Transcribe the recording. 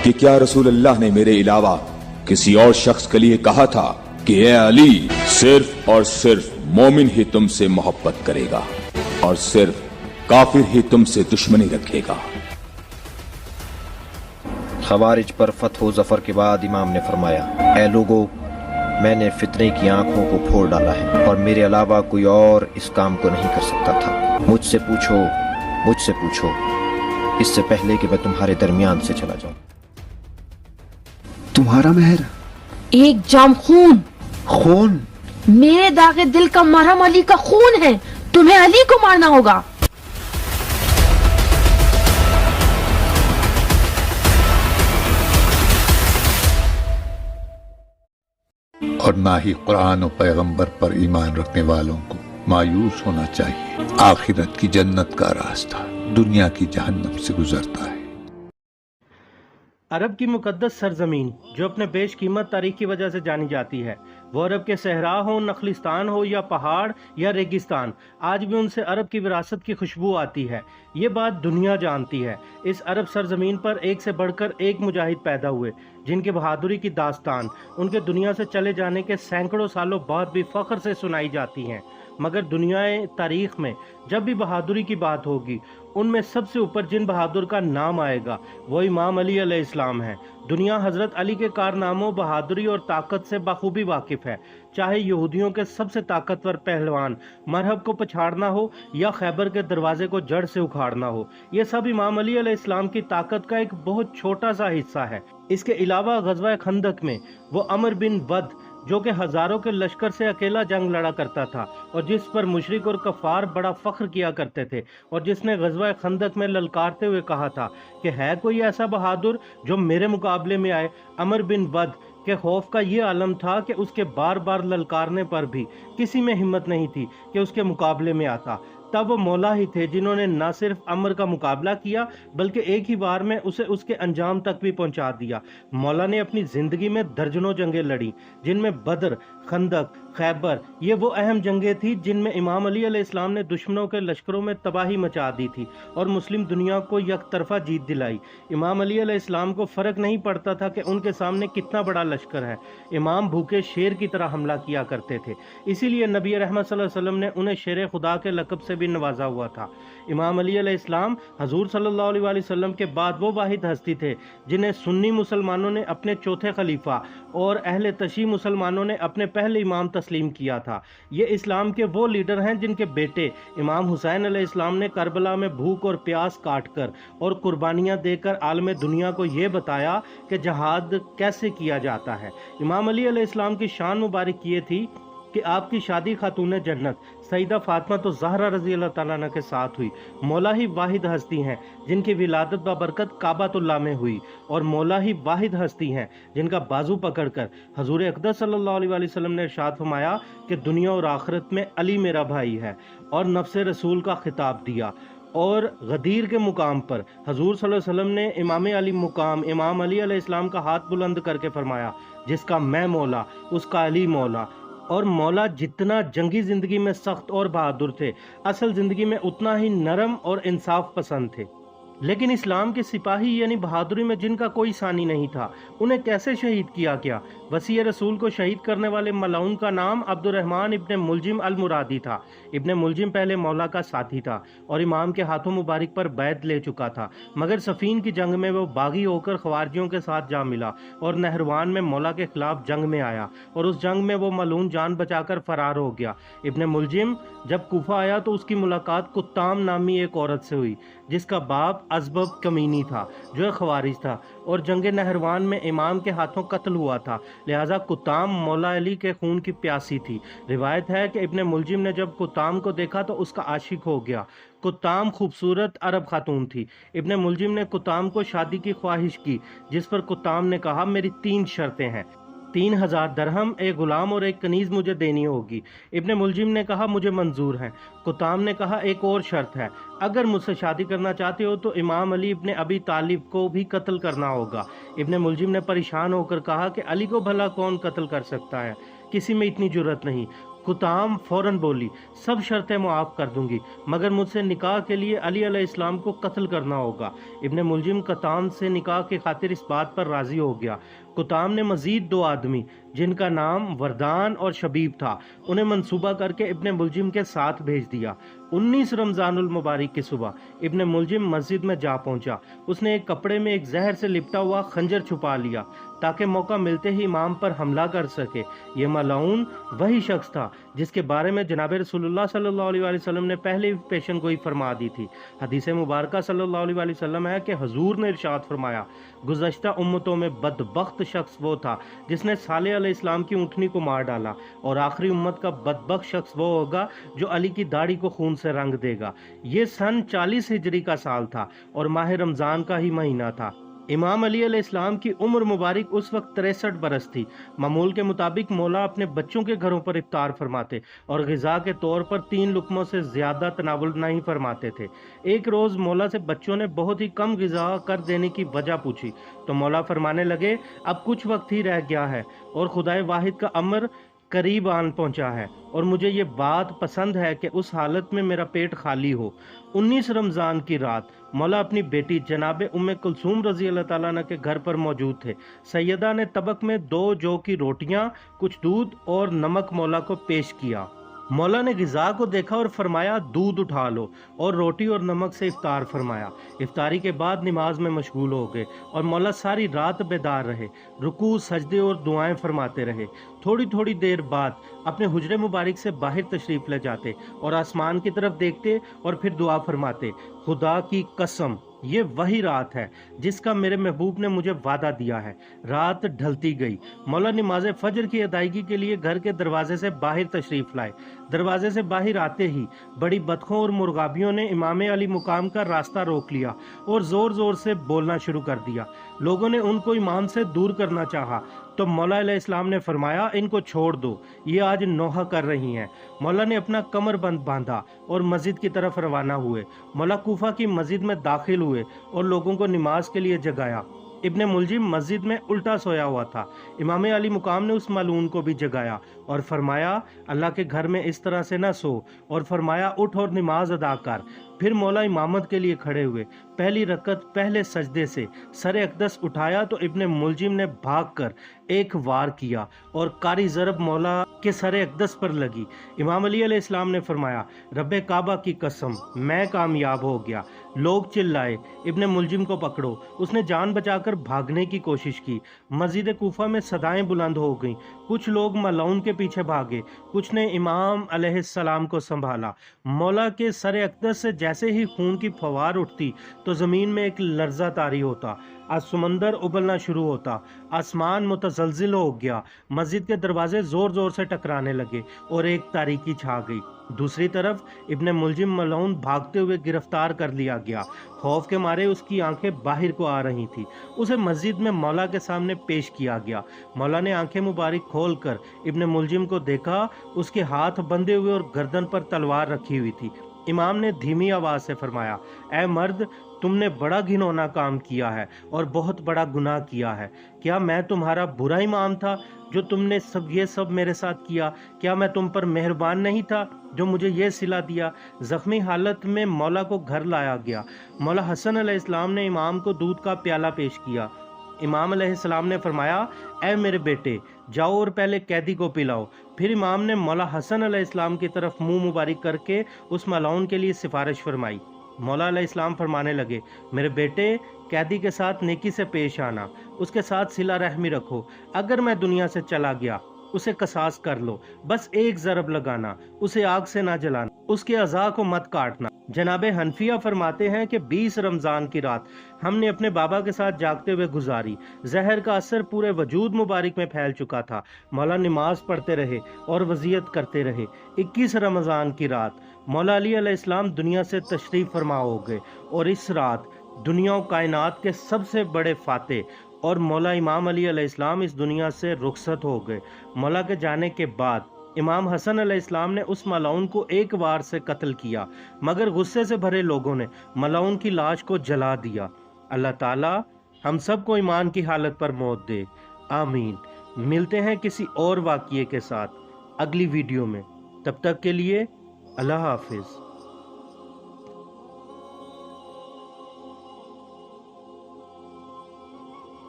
کہ क्या रसूल अल्लाह ने मेरे अलावा किसी और शख्स के लिए कहा था कि ए अली, सिर्फ और सिर्फ मोमिन ही तुमसे मोहब्बत करेगा और सिर्फ काफिर ही तुमसे दुश्मनी रखेगा। खवारिज पर फतह ज़फ़र के बाद इमाम ने फरमाया, ऐ लोगो, मैंने फितने की आंखों को फोड़ डाला है और मेरे अलावा कोई और इस काम को नहीं कर सकता था। मुझसे पूछो इससे पहले कि मैं तुम्हारे दरमियान से चला जाऊं। तुम्हारा मेहर एक जाम खून? मेरे दागे दिल का मरहम अली का खून है, तुम्हें अली को मारना होगा। और ना ही कुरान और पैगंबर पर ईमान रखने वालों को मायूस होना चाहिए। आखिरत की जन्नत का रास्ता दुनिया की जहन्नम से गुजरता है। अरब की मुकद्दस सरजमीन जो अपने बेश कीमत तारीख की वजह से जानी जाती है, वो अरब के सहरा हो, नखलिस्तान हो या पहाड़ या रेगिस्तान, आज भी उनसे अरब की विरासत की खुशबू आती है। ये बात दुनिया जानती है। इस अरब सरजमीन पर एक से बढ़कर एक मुजाहिद पैदा हुए, जिनकी बहादुरी की दास्तान उनके दुनिया से चले जाने के सैकड़ों सालों बाद भी फख्र से सुनाई जाती हैं। मगर दुनियाए तारीख में जब भी बहादुरी की बात होगी, उनमें सबसे ऊपर जिन बहादुर का नाम आएगा वो इमाम अली अलैहिस्सलाम हैं। दुनिया हजरत अली के कारनामों, बहादुरी और ताकत से बखूबी वाकिफ है। चाहे यहूदियों के सबसे ताकतवर पहलवान मरहब को पछाड़ना हो या खैबर के दरवाजे को जड़ से उखाड़ना हो, ये सब इमाम अली अलैहिस्सलाम की ताकत का एक बहुत छोटा सा हिस्सा है। इसके अलावा गज़वा खंदक में वो अमर बिन वद, जो कि हजारों के लश्कर से अकेला जंग लड़ा करता था और जिस पर मुशरिक और कफार बड़ा फख्र किया करते थे, और जिसने गज़वा खंदक में ललकारते हुए कहा था कि है कोई ऐसा बहादुर जो मेरे मुकाबले में आए। अमर बिन वद के खौफ का ये आलम था कि उसके बार बार ललकारने पर भी किसी में हिम्मत नहीं थी कि उसके मुकाबले में आता। तब वो मौला ही थे जिन्होंने न सिर्फ अमर का मुकाबला किया बल्कि एक ही बार में उसे उसके अंजाम तक भी पहुंचा दिया। मौला ने अपनी जिंदगी में दर्जनों जंगें लड़ी, जिनमें बदर, खंदक, खैबर, ये वो अहम जंगें थी जिनमें इमाम अली अलैहिस्सलाम ने दुश्मनों के लश्करों में तबाही मचा दी थी और मुस्लिम दुनिया को यकतरफा जीत दिलाई। इमाम अली अलैहिस्सलाम को फर्क नहीं पड़ता था कि उनके सामने कितना बड़ा लश्कर है। इमाम भूखे शेर की तरह हमला किया करते थे, इसीलिए नबी रहमत सल्लल्लाहु अलैहि वसल्लम ने उन्हें शेर खुदा के लक़ब से भी नवाजा हुआ था। इमाम अली अलैहिस्सलाम हजूर सल्लल्लाहु अलैहि वसल्लम के बाद वो वाहिद हस्ती थे जिन्हें सुन्नी मुसलमानों ने अपने चौथे खलीफा और अहले तशी मुसलमानों ने अपने पहले इमाम तस्लीम किया था। ये इस्लाम के वो लीडर हैं जिनके बेटे इमाम हुसैन अलैहिस्सलाम ने करबला में भूख और प्यास काट कर और कुर्बानियाँ देकर आलम दुनिया को ये बताया कि जहाद कैसे किया जाता है। इमाम अली अलैहिस्सलाम की शान मुबारक ये थी कि आपकी शादी खातून जन्नत सईदा फातिमा तो ज़हरा रज़ी अल्लाह ताला अन्हा के साथ हुई। मौला ही वाहिद हस्ती हैं जिनकी विलादत बाबरकत काबातुल्लाह में हुई, और मौला ही वाहिद हस्ती हैं जिनका बाजू पकड़कर हजूर अक़दस सल्लल्लाहु अलैहि वसल्लम ने इरशाद फरमाया कि दुनिया और आखिरत में अली मेरा भाई है, और नफ्स रसूल का खिताब दिया। और गदीर के मुकाम पर हजूर सल्लल्लाहु अलैहि वसल्लम ने इमाम अली मुकाम इमाम अली अलैहिस्सलाम का हाथ बुलंद करके फरमाया, जिसका मैं मौला उसका अली मौला। और मौला जितना जंगी ज़िंदगी में सख्त और बहादुर थे, असल ज़िंदगी में उतना ही नरम और इंसाफ पसंद थे। लेकिन इस्लाम के सिपाही यानी बहादुरी में जिनका कोई सानी नहीं था, उन्हें कैसे शहीद किया गया? वसी रसूल को शहीद करने वाले मलाउन का नाम अब्दुर्रहमान इब्ने मुलजिम अल मुरादी था। इब्ने मुलजिम पहले मौला का साथी था और इमाम के हाथों मुबारक पर बैत ले चुका था, मगर सफ़ीन की जंग में वो बागी होकर खवारजियों के साथ जा मिला और नहरवान में मौला के खिलाफ जंग में आया, और उस जंग में वो मलून जान बचाकर फरार हो गया। इब्ने मुलजिम जब कूफा आया तो उसकी मुलाकात कुत्ताम नामी एक औरत से हुई, जिसका बाप अज़बब कमीनी था जो एक खवारिज था और जंग नहरवान में इमाम के हाथों कत्ल हुआ था। लिहाजा कुत्ताम मौला अली के खून की प्यासी थी। रिवायत है कि इब्ने मुलजिम ने जब कुत्ताम को देखा तो उसका आशिक हो गया। कुत्ताम खूबसूरत अरब खातून थी। इब्ने मुलजिम ने कुत्ताम को शादी की ख्वाहिश की, जिस पर कुत्ताम ने कहा, मेरी 3 शर्तें हैं, 3000 दरहम, एक गुलाम और एक कनीज़ मुझे देनी होगी। इब्ने मुलजिम ने कहा, मुझे मंजूर है। कुत्ताम ने कहा, एक और शर्त है, अगर मुझसे शादी करना चाहते हो तो इमाम अली इब्ने अबी तालिब को भी कत्ल करना होगा। इब्ने मुलजिम ने परेशान होकर कहा कि अली को भला कौन कत्ल कर सकता है, किसी में इतनी जुर्रत नहीं। कुताम फौरन बोली, सब शर्तें मुआफ़ कर दूंगी मगर मुझसे निकाह के लिए अली अलैहि इस्लाम को कत्ल करना होगा। इब्ने मुलजिम कुताम से निकाह की खातिर इस बात पर राज़ी हो गया। कुताम ने मज़ीद 2 आदमी जिनका नाम वरदान और शबीब था उन्हें मंसूबा करके इब्ने मुलजिम के साथ भेज दिया। 19 रमज़ानुल मुबारक की सुबह इब्ने मुलजिम मस्जिद में जा पहुंचा। उसने एक कपड़े में एक जहर से लिपटा हुआ खंजर छुपा लिया ताकि मौका मिलते ही इमाम पर हमला कर सके। ये मलाउन वही शख्स था जिसके बारे में जनाब रसूलुल्लाह सल्लल्लाहु अलैहि वसल्लम ने पहले पेशन गोई फरमा दी थी। हदीस मुबारक सल्लल्लाहु अलैहि वसल्लम है कि हुजूर ने इरशाद फरमाया, गुज़श्ता उम्मतों में बदबख्त शख्स वो था जिसने सालेह अलैहिस्सलाम की ऊँटनी को मार डाला, और आखिरी उम्मत का बदबख्त शख्स वो होगा जो अली की दाढ़ी को खून से रंग देगा। ये सन 40 हिजरी का साल था और माह रमज़ान का ही महीना था। इमाम अली अलैहिस्सलाम की उम्र मुबारक उस वक्त 63 बरस थी। मामूल के मुताबिक मौला अपने बच्चों के घरों पर इफ्तार फरमाते और ग़िज़ा के तौर पर 3 लुक़मों से ज़्यादा तनावुल नहीं फरमाते थे। एक रोज़ मौला से बच्चों ने बहुत ही कम ग़िज़ा कर देने की वजह पूछी तो मौला फरमाने लगे, अब कुछ वक्त ही रह गया है और खुदाए वाहिद का अमर करीब आन पहुंचा है और मुझे ये बात पसंद है कि उस हालत में मेरा पेट खाली हो। 19 रमज़ान की रात मौला अपनी बेटी जनाब उम्मे कुलसूम रज़ी अल्लाह ताला अन्हा के घर पर मौजूद थे। सैयदा ने तबक में 2 जौ की रोटियां, कुछ दूध और नमक मौला को पेश किया। मौला ने ग़िज़ा को देखा और फरमाया, दूध उठा लो, और रोटी और नमक से इफ्तार फरमाया। इफ्तारी के बाद नमाज में मशगूल हो गए और मौला सारी रात बेदार रहे, रुकू, सजदे और दुआएं फरमाते रहे। थोड़ी थोड़ी देर बाद अपने हुजरे मुबारक से बाहर तशरीफ़ ले जाते और आसमान की तरफ देखते और फिर दुआ फरमाते, खुदा की कसम ये वही रात है जिसका मेरे महबूब ने मुझे वादा दिया है। रात ढलती गई। मौला नमाज फजर की अदायगी के लिए घर के दरवाजे से बाहर तशरीफ़ लाए। दरवाजे से बाहर आते ही बड़ी बतखों और मुर्गाबियों ने इमाम अली मुकाम का रास्ता रोक लिया और ज़ोर ज़ोर से बोलना शुरू कर दिया। लोगों ने उनको इमाम से दूर करना चाहा तो मौला अलैहिस्सलाम ने फरमाया, इनको छोड़ दो, ये आज नोहा कर रही हैं। मौला ने अपना कमरबंद बांधा और मस्जिद की तरफ रवाना हुए। मौला कूफा की मस्जिद में दाखिल हुए और लोगों को नमाज के लिए जगाया। इब्ने मुलजिम मस्जिद में उल्टा सोया हुआ था। इमाम अली मुकाम ने उस मालून को भी जगाया और फरमाया, अल्लाह के घर में इस तरह से न सो, और फरमाया, उठ और नमाज अदा कर। फिर मौला इमामत के लिए खड़े हुए। पहली रकत पहले सजदे से सर अक़दस उठाया तो इब्ने मुलजिम ने भागकर एक वार किया और कारी ज़रब मौला के सर अक़दस पर लगी। इमाम अली अलैहिस्सलाम ने फरमाया, रब्बे काबा की कसम, मैं कामयाब हो गया। लोग चिल्लाए, इब्ने मुलजिम को पकड़ो। उसने जान बचाकर भागने की कोशिश की। मस्जिद कूफा में सदाएं बुलंद हो गईं। कुछ लोग मलऊन के पीछे भागे, कुछ ने इमाम अलैहिस्सलाम को संभाला। मौला के सर अक़दस से जैसे ही खून की फवार उठती तो ज़मीन में एक लर्जा तारी होता, आज समंदर उबलना शुरू होता, आसमान मुतज़लज़िल हो गया, मस्जिद के दरवाजे ज़ोर ज़ोर से टकराने लगे और एक तारीकी छा गई। दूसरी तरफ इब्ने मुलजिम मलऊन भागते हुए गिरफ्तार कर लिया गया। खौफ के मारे उसकी आंखें बाहर को आ रही थी। उसे मस्जिद में मौला के सामने पेश किया गया। मौला ने आंखें मुबारक खोलकर इब्ने मुलजिम को देखा। उसके हाथ बंधे हुए और गर्दन पर तलवार रखी हुई थी। इमाम ने धीमी आवाज़ से फरमाया, ऐ मर्द, तुमने बड़ा घिनौना काम किया है और बहुत बड़ा गुनाह किया है। क्या मैं तुम्हारा बुरा इमाम था जो तुमने ये सब मेरे साथ किया? क्या मैं तुम पर मेहरबान नहीं था जो मुझे ये सिला दिया? ज़ख्मी हालत में मौला को घर लाया गया। मौला हसन अलैहिस्सलाम ने इमाम को दूध का प्याला पेश किया। इमाम अलैहिस्सलाम ने फरमाया, ऐ मेरे बेटे, जाओ और पहले कैदी को पिलाओ। फिर इमाम ने मौला हसन अलैहिस्सलाम की तरफ मुंह मुबारक करके उस मलऊन के लिए सिफारिश फरमाई। मौला अलैहिस्सलाम फरमाने लगे, मेरे बेटे, कैदी के साथ नेकी से पेश आना, उसके साथ सिला रहमी रखो। अगर मैं दुनिया से चला गया उसे कसास कर लो, बस एक ज़रब लगाना, उसे आग से ना जलाना, उसके अज़ा को मत काटना। जनाब हनफिया फरमाते हैं कि 20 रमज़ान की रात हमने अपने बाबा के साथ जागते हुए गुजारी। जहर का असर पूरे वजूद मुबारक में फैल चुका था। मौला नमाज पढ़ते रहे और वज़ियत करते रहे। 21 रमज़ान की रात मौला अली अलैहिस्सलाम दुनिया से तशरीफ़ फरमा हो गए और इस रात दुनिया और कायनात के सबसे बड़े फाते और मौला इमाम अली अलैहिस्सलाम इस दुनिया से रुखसत हो गए। मौला के जाने के बाद इमाम हसन अलैहिस्सलाम ने उस मलऊन को एक बार से कत्ल किया, मगर गुस्से से भरे लोगों ने मलऊन की लाश को जला दिया। अल्लाह ताला हम सब को ईमान की हालत पर मौत दे, आमीन। मिलते हैं किसी और वाक़िए के साथ अगली वीडियो में। تب تک کے لیے اللہ حافظ۔